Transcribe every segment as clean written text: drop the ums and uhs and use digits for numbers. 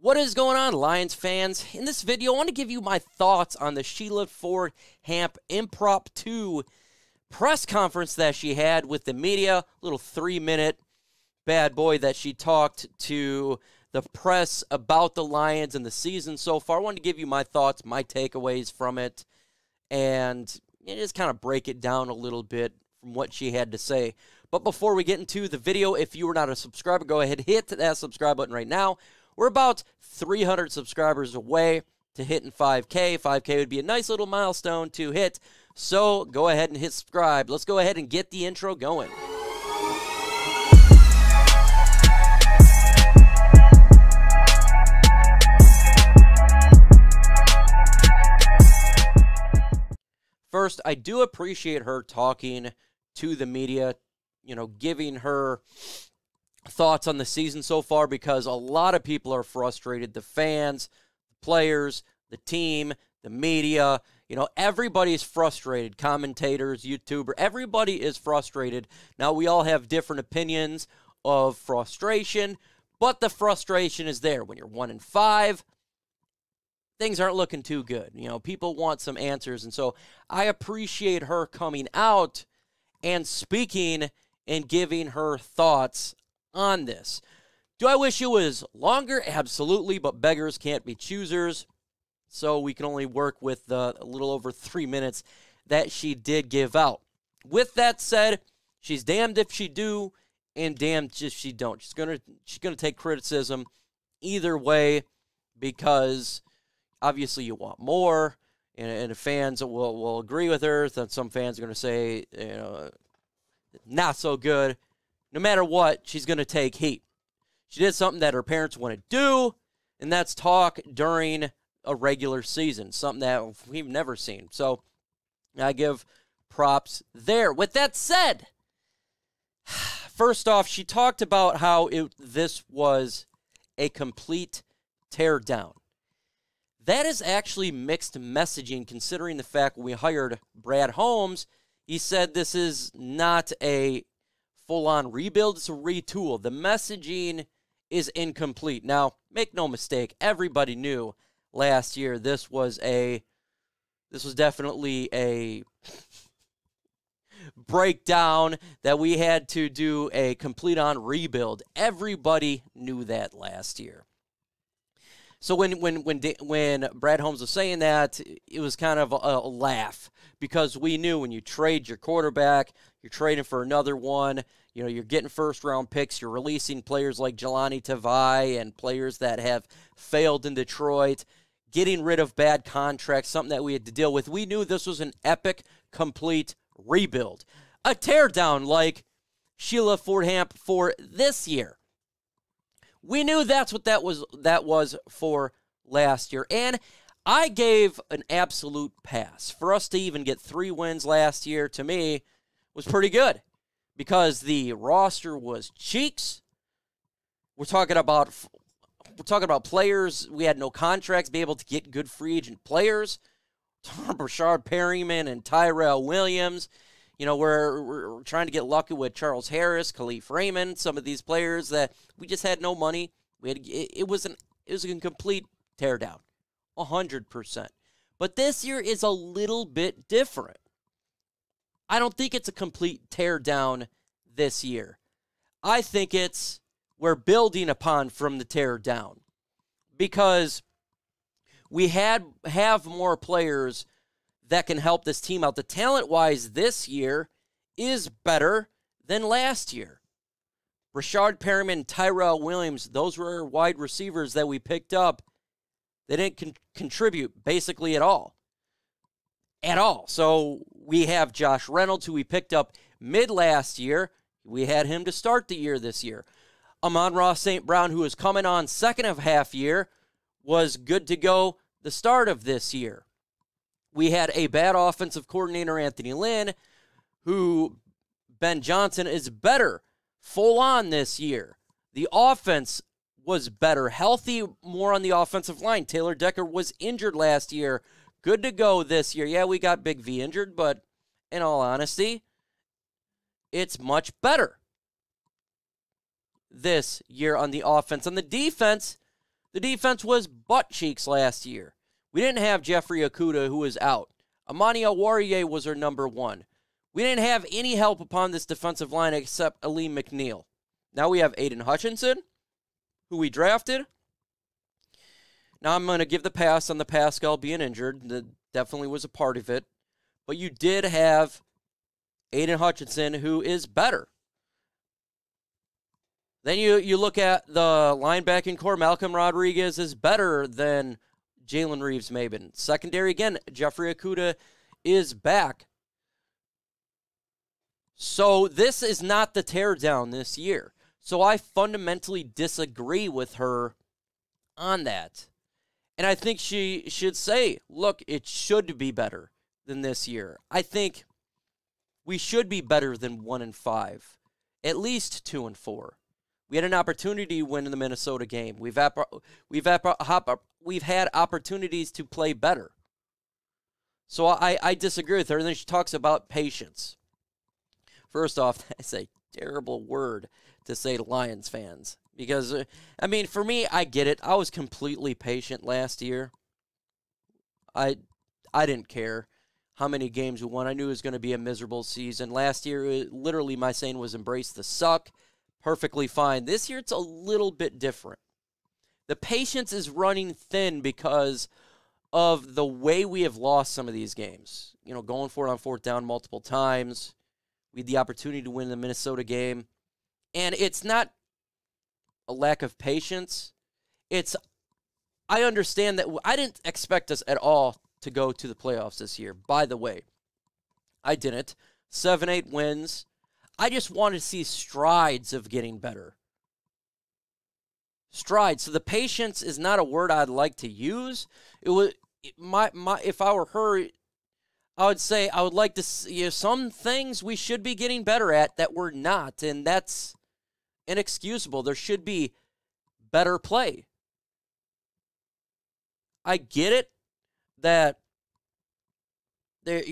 What is going on, Lions fans? In this video, I want to give you my thoughts on the Sheila Hamp impromptu press conference that she had with the media. A little 3-minute bad boy that she talked to the press about the Lions and the season so far. I wanted to give you my thoughts, my takeaways from it, and just kind of break it down a little bit from what she had to say. But before we get into the video, if you are not a subscriber, go ahead and hit that subscribe button right now. We're about 300 subscribers away to hitting 5K. 5K would be a nice little milestone to hit. So go ahead and hit subscribe. Let's go ahead and get the intro going. First, I do appreciate her talking to the media, giving her thoughts on the season so far, because a lot of people are frustrated. The fans, the players, the team, the media, everybody's frustrated. Commentators, YouTuber, everybody is frustrated. Now, we all have different opinions of frustration, but the frustration is there. When you're 1-5, things aren't looking too good. People want some answers, and so I appreciate her coming out and speaking and giving her thoughts on this. Do I wish it was longer? Absolutely, but beggars can't be choosers, so we can only work with the a little over 3 minutes that she did give out. With that said, she's damned if she do and damned if she don't. She's gonna take criticism either way, because obviously you want more, and the fans will agree with her. Then some fans are going to say, not so good. No matter what, she's going to take heat. She did something that her parents want to do, and that's talk during a regular season, something that we've never seen. So I give props there. With that said, first off, she talked about how this was a complete teardown. That is actually mixed messaging, considering the fact when we hired Brad Holmes, he said this is not a full-on rebuild, it's a retool. The messaging is incomplete. Now, make no mistake, everybody knew last year this was definitely a breakdown, that we had to do a complete-on rebuild. Everybody knew that last year. So when Brad Holmes was saying that, it was kind of a laugh, because we knew when you trade your quarterback, you're trading for another one, you're getting first-round picks, you're releasing players like Jelani Tavai and players that have failed in Detroit, getting rid of bad contracts, something that we had to deal with. We knew this was an epic, complete rebuild. A teardown like Sheila Hamp for this year. We knew that's what that was for last year. And I gave an absolute pass. For us to even get 3 wins last year, to me, was pretty good, because the roster was cheeks. We're talking about players. We had no contracts, be able to get good free agent players. Rashard Perryman and Tyrell Williams. We're trying to get lucky with Charles Harris, Khalif Raymond, some of these players that we just had no money. It was a complete teardown, 100%. But this year is a little bit different. I don't think it's a complete teardown this year. I think we're building upon from the teardown, because we have more players that can help this team out. The talent-wise this year is better than last year. Rashard Perryman, Tyrell Williams, those were wide receivers that we picked up. They didn't contribute basically at all. So we have Josh Reynolds, who we picked up mid-last year. We had him to start the year this year. Amon-Ra St. Brown, who is coming on second of half year, was good to go the start of this year. We had a bad offensive coordinator, Anthony Lynn, who Ben Johnson is better full on this year. The offense was better, healthy more on the offensive line. Taylor Decker was injured last year. Good to go this year. Yeah, we got Big V injured, but in all honesty, it's much better this year on the offense. On the defense The defense was butt cheeks last year. We didn't have Jeffrey Okudah, who was out. Amani Oruwariye was our number one. We didn't have any help upon this defensive line except Aleem McNeil. Now we have Aiden Hutchinson, who we drafted. Now I'm going to give the pass on the Pascal being injured. That definitely was a part of it. But you did have Aiden Hutchinson, who is better. Then you look at the linebacking core. Malcolm Rodriguez is better than Jalen Reeves-Maben. Secondary, again, Jeffrey Okudah is back. So this is not the teardown this year. So I fundamentally disagree with her on that. And I think she should say, look, it should be better than this year. I think we should be better than 1-5, at least 2-4. We had an opportunity to win in the Minnesota game. We've had opportunities to play better. So I disagree with her. And then she talks about patience. First off, that's a terrible word to say to Lions fans. Because, I mean, for me, I get it. I was completely patient last year. I didn't care how many games we won. I knew it was going to be a miserable season. Last year, literally my saying was embrace the suck. Perfectly fine. This year, it's a little bit different. The patience is running thin because of the way we have lost some of these games. You know, going for it on fourth down multiple times. We had the opportunity to win the Minnesota game. And it's not a lack of patience. I understand that I didn't expect us at all to go to the playoffs this year. By the way, I didn't. 7-8 wins. I just wanted to see strides of getting better. Strides. So the patience is not a word I'd like to use. It was if I were her, I would say I would like to see some things we should be getting better at that we're not, and that's inexcusable. There should be better play. I get it that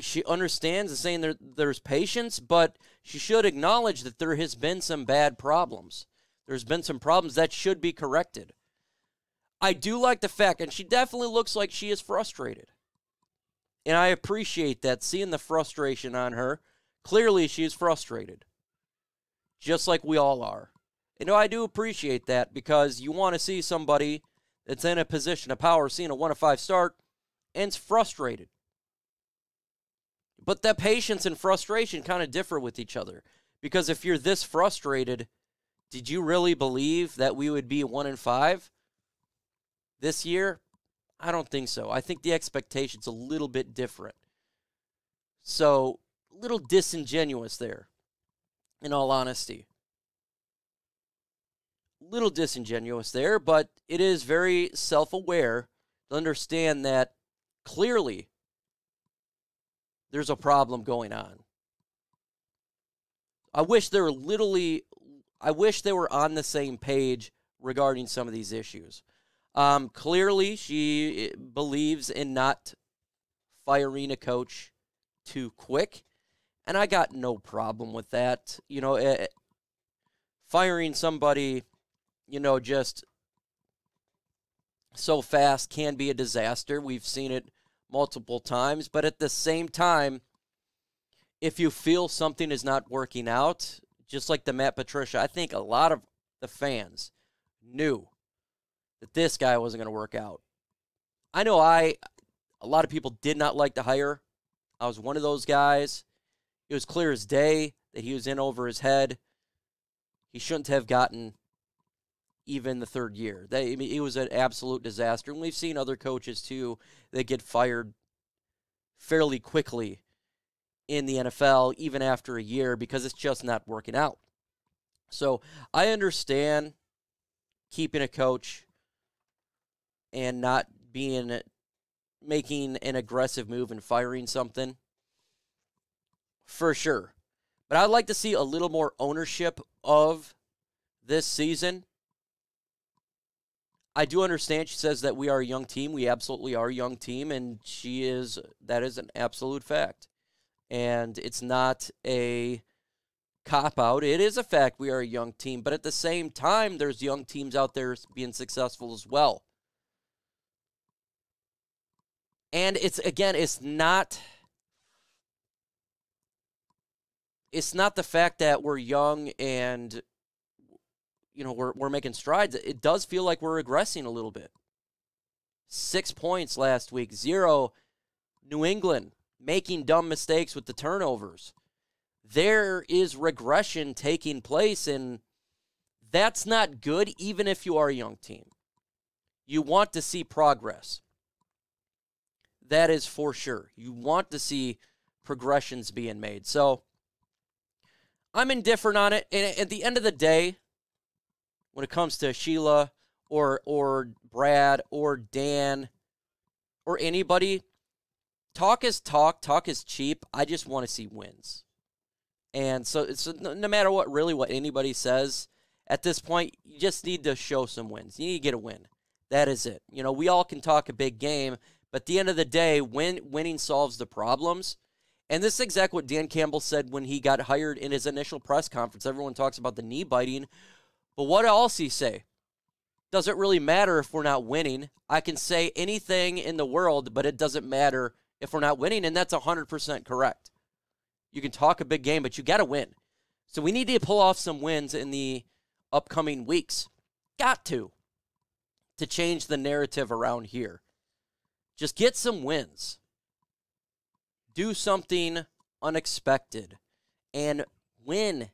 she understands and saying there's patience, but she should acknowledge that there has been some bad problems. There's been some problems that should be corrected. I do like the fact, and she definitely looks like she is frustrated. And I appreciate that, seeing the frustration on her. Clearly, she is frustrated. Just like we all are. You know, I do appreciate that because you want to see somebody that's in a position of power seeing a 1-5 start and is frustrated. But that patience and frustration kind of differ with each other. Because if you're this frustrated, did you really believe that we would be 1-5 this year? I don't think so. I think the expectation's a little bit different. So, a little disingenuous there, in all honesty. Little disingenuous there, but it is very self-aware to understand that clearly there's a problem going on. I wish they were on the same page regarding some of these issues. Clearly, she believes in not firing a coach too quick, and I got no problem with that. You know, firing somebody, you know, just so fast can be a disaster. We've seen it multiple times, but at the same time, if you feel something is not working out, just like the Matt Patricia, I think a lot of the fans knew that this guy wasn't going to work out. I know a lot of people did not like the hire. I was one of those guys. It was clear as day that he was in over his head. He shouldn't have gotten even the third year. It was an absolute disaster. And we've seen other coaches, too, that get fired fairly quickly in the NFL, even after a year, because it's just not working out. So I understand keeping a coach and not making an aggressive move and firing something, for sure. But I'd like to see a little more ownership of this season. I do understand she says that we are a young team. We absolutely are a young team, and that is an absolute fact. And it's not a cop-out. It is a fact we are a young team, but at the same time, there's young teams out there being successful as well. And it's not the fact that we're young and, you know, we're making strides. It does feel like we're regressing a little bit. 6 points last week, 0 New England, making dumb mistakes with the turnovers. There is regression taking place, and that's not good, even if you are a young team. You want to see progress. That is for sure. You want to see progressions being made. So I'm indifferent on it. And at the end of the day, when it comes to Sheila or Brad or Dan or anybody, talk is talk. Talk is cheap. I just want to see wins. And so no matter what anybody says, at this point, you just need to show some wins. You need to get a win. That is it. You know, we all can talk a big game, but at the end of the day, winning solves the problems. And this is exactly what Dan Campbell said when he got hired in his initial press conference. Everyone talks about the knee biting, but what else he say? Doesn't really matter if we're not winning. I can say anything in the world, but it doesn't matter if we're not winning, and that's 100% correct. You can talk a big game, but you got to win. So we need to pull off some wins in the upcoming weeks. Got to change the narrative around here. Just get some wins. Do something unexpected and win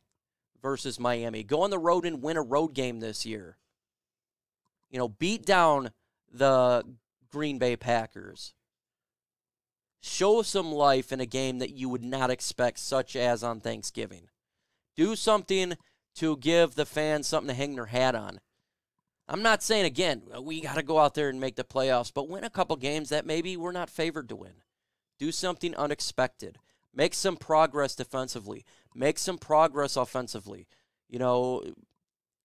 versus Miami. Go on the road and win a road game this year. You know, beat down the Green Bay Packers. Show some life in a game that you would not expect, such as on Thanksgiving. Do something to give the fans something to hang their hat on. I'm not saying, again, we got to go out there and make the playoffs, but win a couple games that maybe we're not favored to win. Do something unexpected. Make some progress defensively. Make some progress offensively. You know,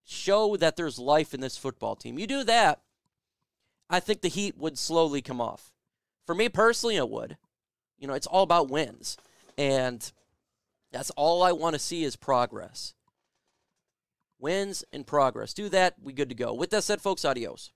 show that there's life in this football team. You do that, I think the heat would slowly come off. For me personally, it would. You know, it's all about wins. And that's all I want to see is progress. Wins and progress. Do that, we good to go. With that said, folks, adios.